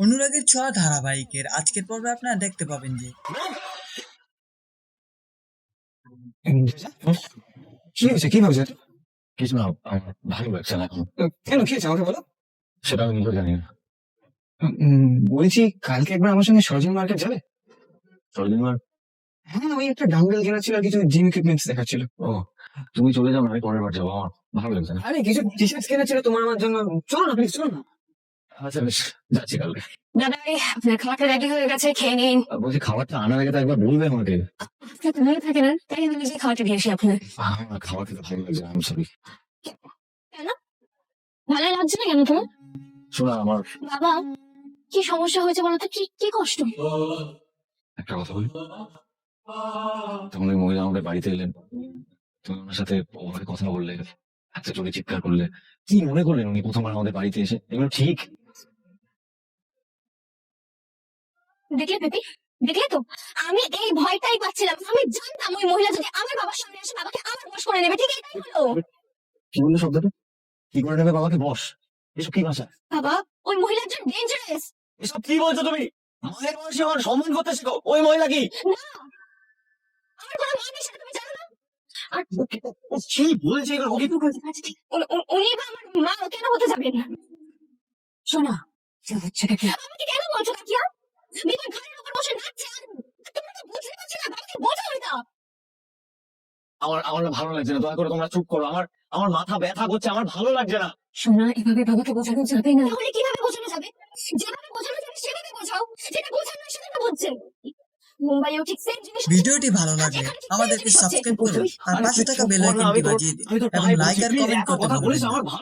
অনুরাগের ছোঁয়া ধারাবাহিকের আজকের পর্বে আপনারা দেখতে পাবেন যে কি হয়েছে? কি ভাবছো? কিছু না, আমার ভালো লাগছে না এখন। কেন কি হয়েছে আমাকে বলো। সেটা আমি নিজেও জানি না। বলছি কালকে একবার আমার সঙ্গে সরোজিনী মার্কেট যাবে? সরদিন মার, হ্যাঁ, ওই একটা ডাম্বেল কেনা ছিল আর কিছু জিম ইকুইপমেন্টস দেখাচ্ছিল। ও তুমি চলে যাও না, আমি পরের বার যাবো, আমার ভালো লাগছে না। আরে কিছু টি শার্টস কেনা ছিল তোমার আমার জন্য। চলো না প্লিজ, চলো না। আচ্ছা বেশ, যাচ্ছি কালকে। দাদাই আপনার খাবারটা রেডি হয়ে গেছে, খেয়ে নিন। বলছি খাবারটা আনার আগে তো একবার বলবে আমাকে। আপনি তো মনে থাকে না, তাই আমি নিজে খাওয়াটা দিয়ে আসি আপনার। আমার খাবার খেতে ভালো লাগছে না, আমি সরি। কেন ভালো লাগছে না কেন তোমার? শোনা, আমার বাবা কি সমস্যা হয়েছে বলো তো, কি কি কষ্ট? একটা কথা বলি। তখন ওই মহিলা আমাদের বাড়িতে এলেন, তুমি ওনার সাথে ওভাবে কথা বললে, হাতে চোখে চিৎকার করলে, কি মনে করলেন উনি প্রথমবার আমাদের বাড়িতে এসে? এগুলো ঠিক? দেখলে বেবি, দেখলে তো আমি এই ভয়টাই পাচ্ছিলাম। আমি জানতাম ওই মহিলা যদি আমার বাবার সামনে এসে বাবাকে আমার বশ করে নেবে, ঠিক এটাই হলো। কি বললো শব্দটা? কি করে নেবে বাবাকে বস? এসব কি ভাষা? বাবা ওই মহিলা একজন ডেঞ্জারাস। এসব কি বলছো তুমি? মায়ের বয়সে আমার সম্মান করতে শেখো। ওই মহিলা কি? না, আমার কোনো মা নেই সেটা তুমি জানো না। আর ও কি বলছে এগুলো? ওকে আচ্ছা, ঠিক, উনি বা আমার মা কেন হতে যাবেন? শোনা, কি হচ্ছে কি? আমাকে কেন বলছো কাকিয়া? বিকল ঘরের উপর বসে নাচছে আর তোমরা তো বুঝতে পারছো না, বাবাকে বোঝাও এটা। আমার আমার না ভালো লাগছে না, দয়া করে তোমরা চুপ করো। আমার আমার মাথা ব্যথা করছে, আমার ভালো লাগছে না। শোনা, এভাবে বাবাকে বোঝানো যাবে না। তাহলে কিভাবে বোঝানো যাবে? যেভাবে বোঝানো যাবে সেভাবে বোঝাও। যেটা বোঝানো সেটা তো বুঝছে। মুম্বাইও ঠিক সেম জিনিস। ভিডিওটি ভালো লাগলে আমাদেরকে সাবস্ক্রাইব করুন আর পাশে থাকা বেল আইকনটি বাজিয়ে দিন আমি তো এবং লাইক আর কমেন্ট করতে কথা ভুলবেন বলিস, না। আমার ভালো